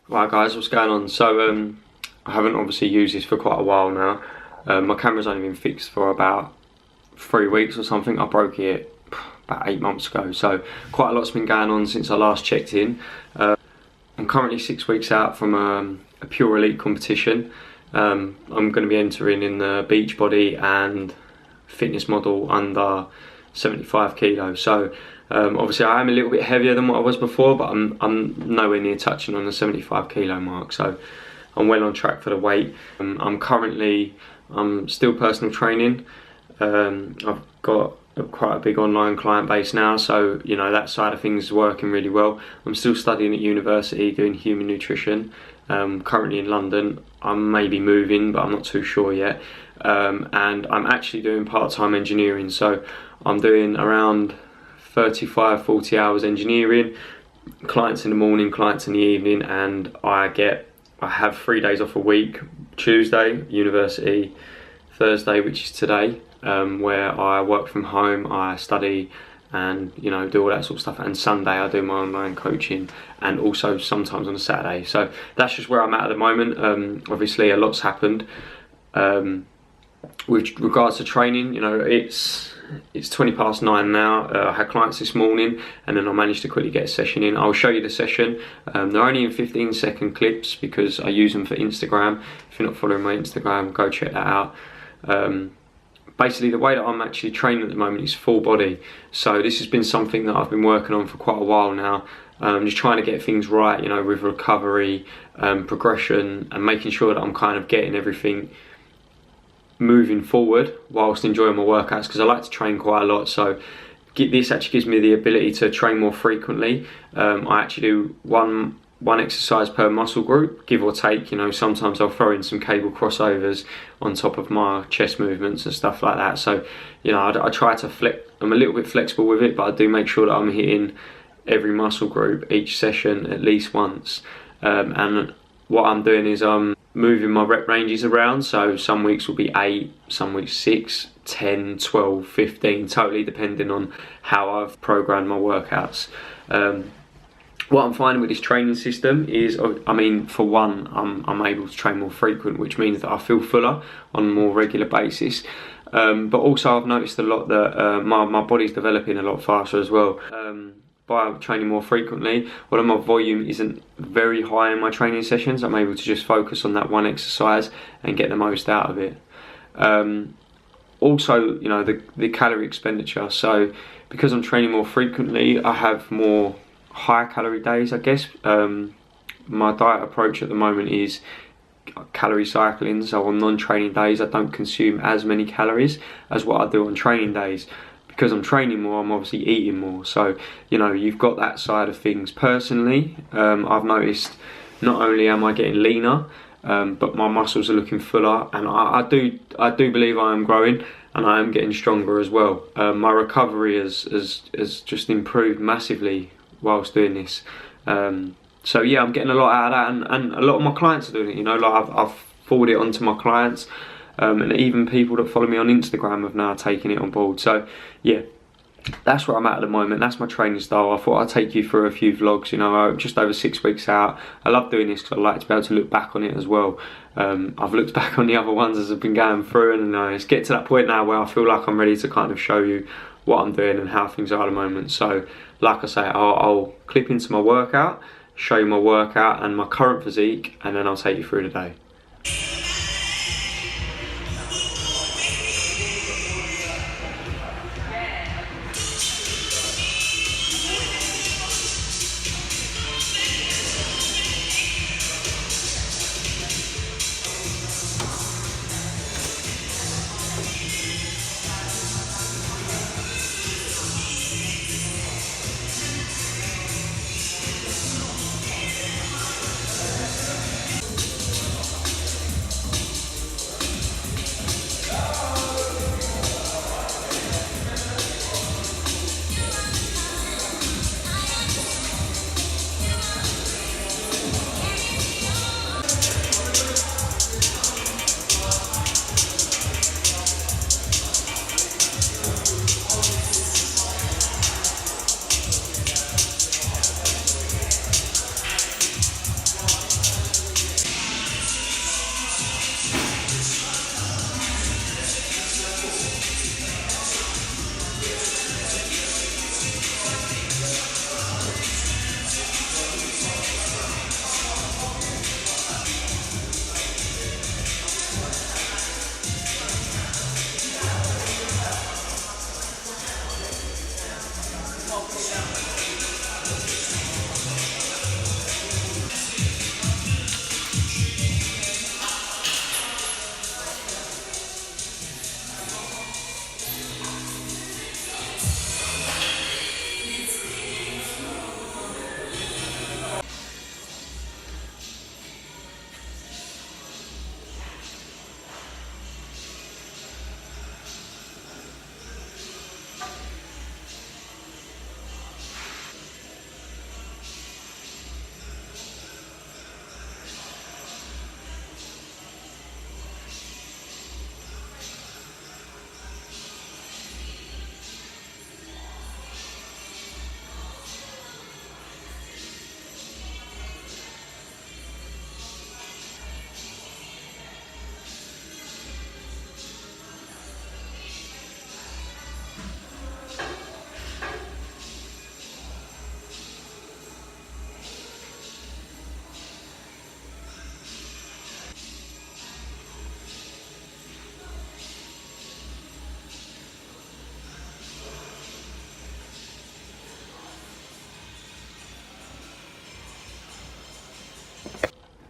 Right guys, what's going on? So I haven't obviously used this for quite a while now. My camera's only been fixed for about 3 weeks or something. I broke it about 8 months ago, so quite a lot's been going on since I last checked in. I'm currently 6 weeks out from a pure elite competition. I'm going to be entering in the beach body and fitness model under 75 kilos. So obviously I am a little bit heavier than what I was before, but I'm nowhere near touching on the 75 kilo mark, so I'm well on track for the weight. I'm still personal training. I've got quite a big online client base now, so you know that side of things is working really well. I'm still studying at university doing human nutrition. Currently in London. I may be moving, but I'm not too sure yet. And I'm actually doing part-time engineering, so I'm doing around 35-40 hours engineering, clients in the morning, clients in the evening, and I have 3 days off a week: Tuesday university, Thursday, which is today, where I work from home, I study and you know do all that sort of stuff, and Sunday I do my online coaching, and also sometimes on a Saturday. So that's just where I'm at the moment. Obviously a lot's happened with regards to training. You know, it's 9:20 now. I had clients this morning and then I managed to quickly get a session in. I'll show you the session. They're only in 15-second clips because I use them for Instagram. If you're not following my Instagram, go check that out. Basically the way that I'm actually training at the moment is full body, so this has been something that I've been working on for quite a while now. Just trying to get things right, you know, with recovery, progression, and making sure that I'm kind of getting everything moving forward whilst enjoying my workouts, because I like to train quite a lot. So this actually gives me the ability to train more frequently. I actually do one exercise per muscle group, give or take. You know, sometimes I'll throw in some cable crossovers on top of my chest movements and stuff like that. So you know, I try to I'm a little bit flexible with it, but I do make sure that I'm hitting every muscle group each session at least once. And what I'm doing is I'm moving my rep ranges around, so some weeks will be 8, some weeks 6, 10, 12, 15, totally depending on how I've programmed my workouts. What I'm finding with this training system is, I mean, for one, I'm able to train more frequent, which means that I feel fuller on a more regular basis. But also I've noticed a lot that my body's developing a lot faster as well. By training more frequently, although my volume isn't very high in my training sessions, I'm able to just focus on that one exercise and get the most out of it. Also, you know, the calorie expenditure. So because I'm training more frequently, I have more higher calorie days, I guess. My diet approach at the moment is calorie cycling, so on non-training days I don't consume as many calories as what I do on training days. Because I'm training more, I'm obviously eating more. So, you know, you've got that side of things. Personally, I've noticed not only am I getting leaner, but my muscles are looking fuller, and I do believe I am growing, and I am getting stronger as well. My recovery has just improved massively whilst doing this. So yeah, I'm getting a lot out of that, and a lot of my clients are doing it. You know, like I've forwarded it on to my clients. And even people that follow me on Instagram have now taken it on board. So yeah, that's where I'm at the moment. That's my training style. I thought I'd take you through a few vlogs. You know, I'm just over 6 weeks out. I love doing this because I like to be able to look back on it as well. I've looked back on the other ones as I've been going through, and it's get to that point now where I feel like I'm ready to kind of show you what I'm doing and how things are at the moment. So like I say, I'll clip into my workout, show you my workout and my current physique, and then I'll take you through the day.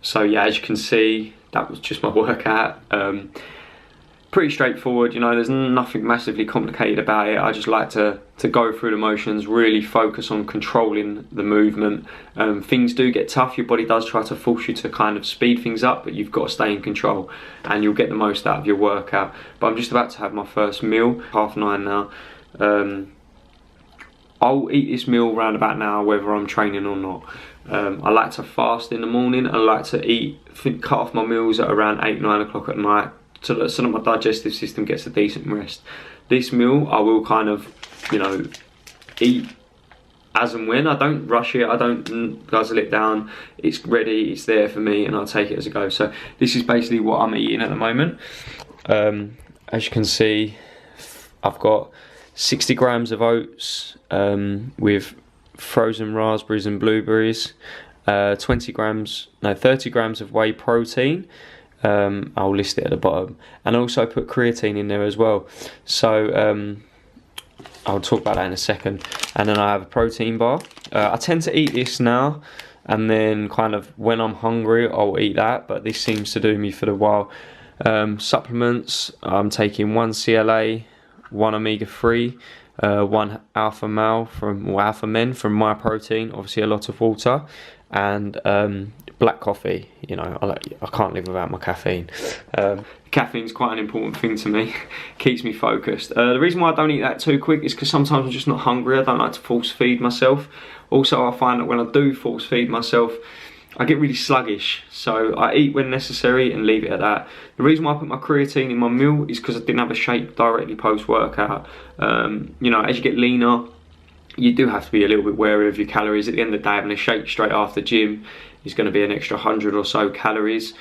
So yeah, as you can see, that was just my workout. Pretty straightforward, you know, there's nothing massively complicated about it. I just like to go through the motions, really focus on controlling the movement. Things do get tough, your body does try to force you to kind of speed things up, but you've got to stay in control and you'll get the most out of your workout. But I'm just about to have my first meal, 9:30 now. I'll eat this meal around about now, whether I'm training or not. I like to fast in the morning. I like to cut off my meals at around 8, 9 o'clock at night, so that my digestive system gets a decent rest. This meal I will kind of, you know, eat as and when. I don't rush it, I don't guzzle it down. It's ready, it's there for me, and I'll take it as it goes. So this is basically what I'm eating at the moment. As you can see, I've got 60 grams of oats with frozen raspberries and blueberries, 30 grams of whey protein. I'll list it at the bottom, and also put creatine in there as well. So I'll talk about that in a second. And then I have a protein bar. I tend to eat this now, and then kind of when I'm hungry I'll eat that, but this seems to do me for the while. Supplements, I'm taking 1 CLA, 1 omega-3, 1 alpha male alpha men from My Protein, obviously a lot of water, and black coffee. You know, I can't live without my caffeine. Caffeine's quite an important thing to me. Keeps me focused. The reason why I don't eat that too quick is because sometimes I'm just not hungry. I don't like to force feed myself. Also, I find that when I do force feed myself, I get really sluggish, so I eat when necessary and leave it at that. The reason why I put my creatine in my meal is because I didn't have a shake directly post-workout. You know, as you get leaner, you do have to be a little bit wary of your calories. At the end of the day, having a shake straight after gym is going to be an extra 100 or so calories,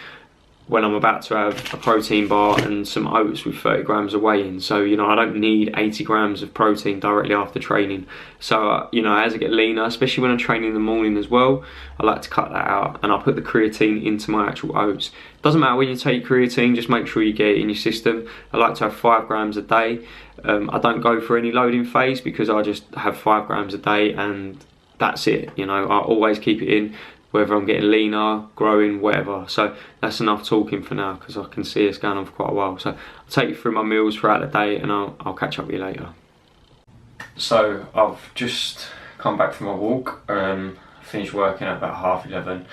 when I'm about to have a protein bar and some oats with 30 grams of whey in. So, you know, I don't need 80 grams of protein directly after training. So, you know, as I get leaner, especially when I'm training in the morning as well, I like to cut that out, and I'll put the creatine into my actual oats. Doesn't matter when you take creatine, just make sure you get it in your system. I like to have 5 grams a day. I don't go for any loading phase because I just have 5 grams a day and that's it. You know, I always keep it in, whether I'm getting leaner, growing, whatever. So that's enough talking for now, because I can see it's going on for quite a while. So I'll take you through my meals throughout the day, and I'll catch up with you later. So I've just come back from my walk. Finished working at about 11:30.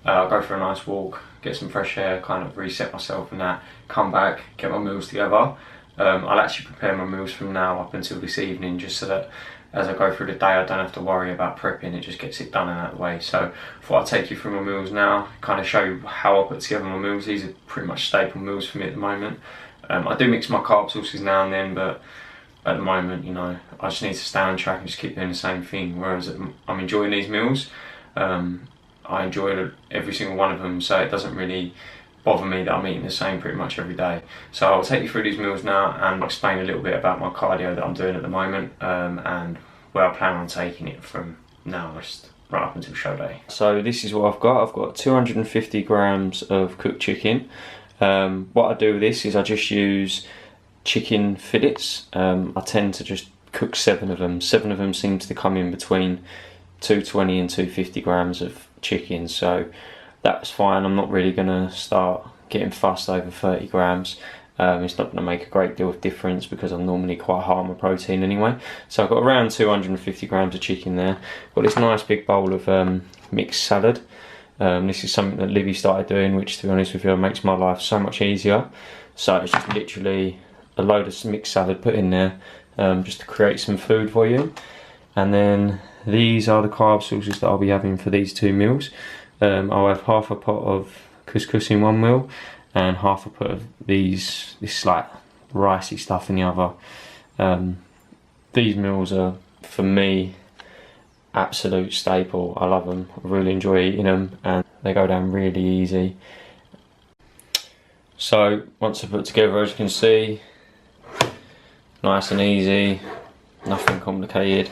I'll go for a nice walk, get some fresh air, kind of reset myself and that, come back, get my meals together. I'll actually prepare my meals from now up until this evening, just so that as I go through the day I don't have to worry about prepping, it just gets it done in that way. So I thought I'd take you through my meals now, kind of show you how I put together my meals. These are pretty much staple meals for me at the moment. I do mix my carb sources now and then, but at the moment, you know, I just need to stay on track and just keep doing the same thing. Whereas I'm enjoying these meals, I enjoy every single one of them, so it doesn't really bother me that I'm eating the same pretty much every day. So I'll take you through these meals now and explain a little bit about my cardio that I'm doing at the moment, and where I plan on taking it from now just right up until show day. So this is what I've got. I've got 250 grams of cooked chicken. What I do with this is I just use chicken fillets. I tend to just cook 7 of them. 7 of them seem to come in between 220 and 250 grams of chicken, so that's fine. I'm not really going to start getting fussed over 30 grams. It's not going to make a great deal of difference because I'm normally quite high on my protein anyway. So I've got around 250 grams of chicken there. Got this nice big bowl of mixed salad. This is something that Libby started doing, which, to be honest with you, makes my life so much easier. So it's just literally a load of mixed salad put in there, just to create some food for you. And then these are the carb sources that I'll be having for these 2 meals. I'll have half a pot of couscous in one meal and half a pot of this like ricey stuff in the other. These meals are, for me, absolute staple. I love them, I really enjoy eating them, and they go down really easy. So once they're put together, as you can see, nice and easy, nothing complicated.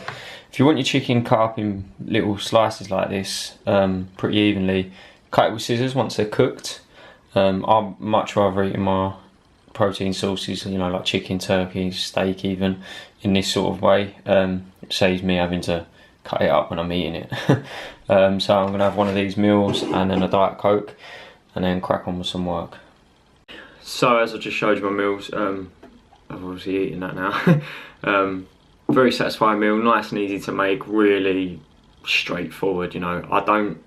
If you want your chicken cut up in little slices like this, pretty evenly, cut it with scissors once they're cooked. I'd much rather eat my protein sources, you know, like chicken, turkey, steak even, in this sort of way. It saves me having to cut it up when I'm eating it. So I'm gonna have one of these meals and then a Diet Coke and then crack on with some work. So as I just showed you my meals, I've obviously eaten that now. Very satisfying meal, nice and easy to make, really straightforward, you know. I don't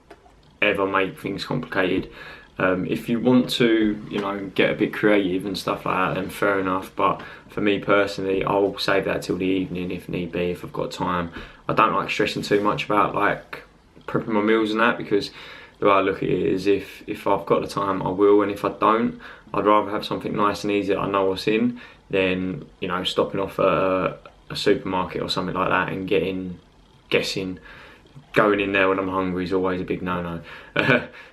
ever make things complicated. If you want to, you know, get a bit creative and stuff like that, then fair enough. But for me personally, I'll save that till the evening if need be, if I've got time. I don't like stressing too much about like prepping my meals and that, because the way I look at it is if I've got the time, I will, and if I don't, I'd rather have something nice and easy that I know what's in than, you know, stopping off a supermarket or something like that and guessing. Going in there when I'm hungry is always a big no-no.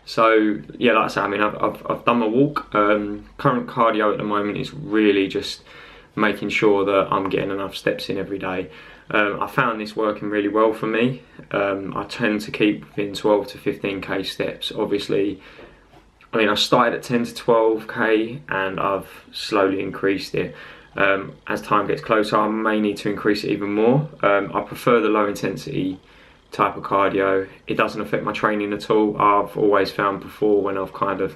So yeah, like I say, I mean, I've done my walk. Current cardio at the moment is really just making sure that I'm getting enough steps in every day. I found this working really well for me. I tend to keep within 12 to 15k steps. Obviously, I mean, I started at 10 to 12k and I've slowly increased it. As time gets closer, I may need to increase it even more. I prefer the low intensity type of cardio. It doesn't affect my training at all. I've always found before when I've kind of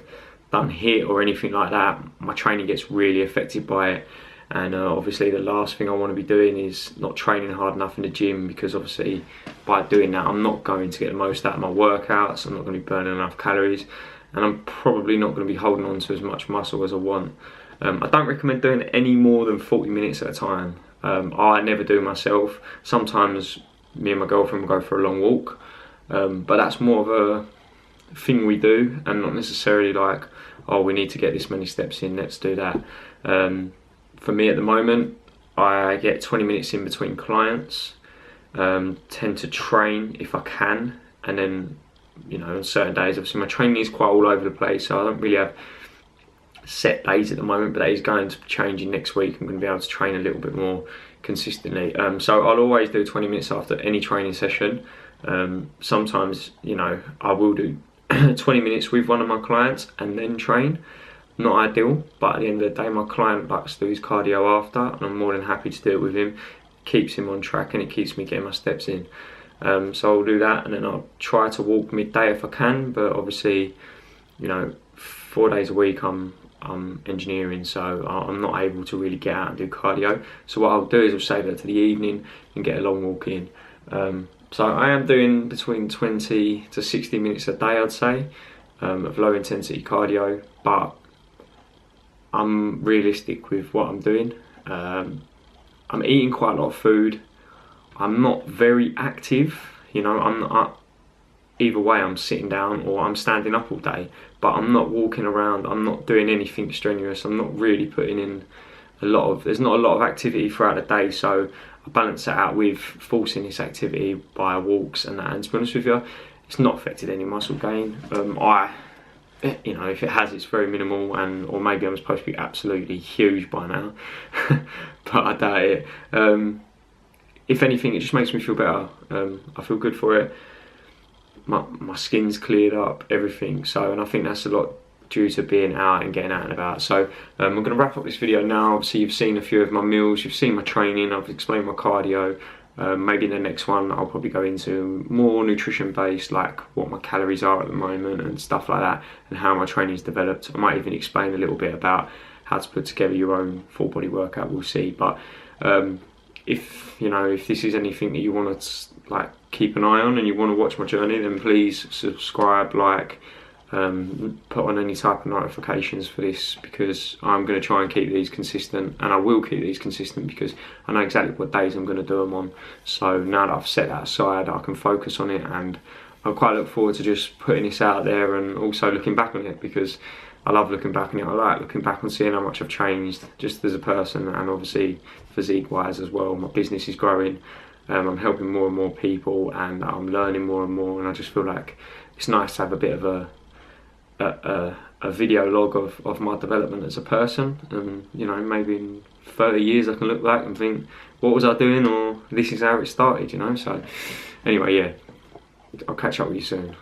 done HIIT or anything like that, my training gets really affected by it. And obviously the last thing I want to be doing is not training hard enough in the gym, because obviously by doing that I'm not going to get the most out of my workouts, I'm not going to be burning enough calories, and I'm probably not going to be holding on to as much muscle as I want. I don't recommend doing any more than 40 minutes at a time. I never do myself. Sometimes me and my girlfriend will go for a long walk, but that's more of a thing we do and not necessarily like, oh, we need to get this many steps in, let's do that. For me at the moment, I get 20 minutes in between clients, tend to train if I can, and then, you know, on certain days, obviously my training is quite all over the place, so I don't really have set days at the moment, but that is going to change in next week. I'm going to be able to train a little bit more consistently. So I'll always do 20 minutes after any training session. Sometimes, you know, I will do 20 minutes with one of my clients and then train. Not ideal, but at the end of the day, my client likes to do his cardio after, and I'm more than happy to do it with him. Keeps him on track and it keeps me getting my steps in. So I'll do that, and then I'll try to walk midday if I can, but obviously, you know, 4 days a week I'm engineering, so I'm not able to really get out and do cardio. So what I'll do is I'll save that to the evening and get a long walk in. So I am doing between 20 to 60 minutes a day, I'd say, of low intensity cardio, but I'm realistic with what I'm doing. I'm eating quite a lot of food. I'm not very active, you know, I'm not, either way I'm sitting down or I'm standing up all day, but I'm not walking around, I'm not doing anything strenuous, I'm not really putting in there's not a lot of activity throughout the day, so I balance that out with forcing this activity by walks and that, and to be honest with you, it's not affected any muscle gain. You know, if it has, it's very minimal, or maybe I'm supposed to be absolutely huge by now, but I doubt it. If anything, it just makes me feel better. I feel good for it. My skin's cleared up, everything. So, and I think that's a lot due to being out and getting out and about. So I'm going to wrap up this video now. Obviously, you've seen a few of my meals, you've seen my training, I've explained my cardio. Maybe in the next one I'll probably go into more nutrition based, like what my calories are at the moment and stuff like that, and how my training's developed. I might even explain a little bit about how to put together your own full body workout, we'll see. But if this is anything that you want to like keep an eye on and you want to watch my journey, then please subscribe, like, put on any type of notifications for this, because I'm going to try and keep these consistent, and I will keep these consistent because I know exactly what days I'm going to do them on. So now that I've set that aside, I can focus on it, and I quite look forward to just putting this out there and also looking back on it, because I love looking back on it. I like looking back and seeing how much I've changed just as a person, and obviously physique wise as well. My business is growing, I'm helping more and more people, and I'm learning more and more, and I just feel like it's nice to have a bit of a video log of my development as a person, and you know, maybe in 30 years I can look back and think, what was I doing, or this is how it started, you know. So anyway, yeah, I'll catch up with you soon.